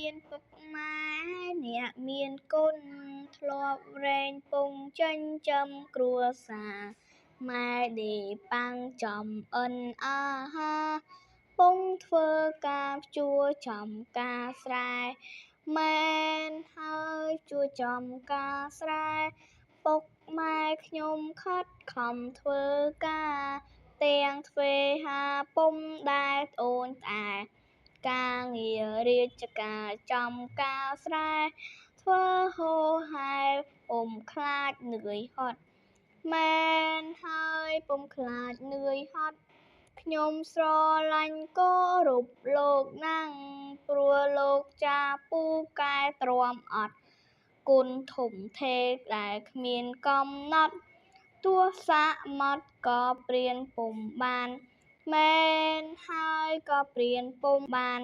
មានពុកម៉ែអ្នកមានគុណធ្លាប់រែងពងចិញ្ចឹមគ្រួសារម៉ែដេរប៉ាំងចំអិនអាហារពងធ្វើការភ្ជួរចំការស្រែមែនហើយជួចំការស្រែពុកម៉ែខ្ញុំខិតខំធ្វើការទាំងទ្វេហាពុំដែលត្អូញត្អែការងាររាជការចំការស្រែធ្វើហូរហែពុំខ្លាចនឿយហត់មែនហើយពុំខ្លាចនឿយហត់ខ្ញុំស្រឡាញ់គោរពលោកណាស់ព្រោះលោកចាពូកែទ្រាំអត់គុណធំធេងដែលគ្មានកំណត់ទោះសាកម៉ាត់ក៏ព្រានពុំបានមែនហើយក៏ព្រានពុំបាន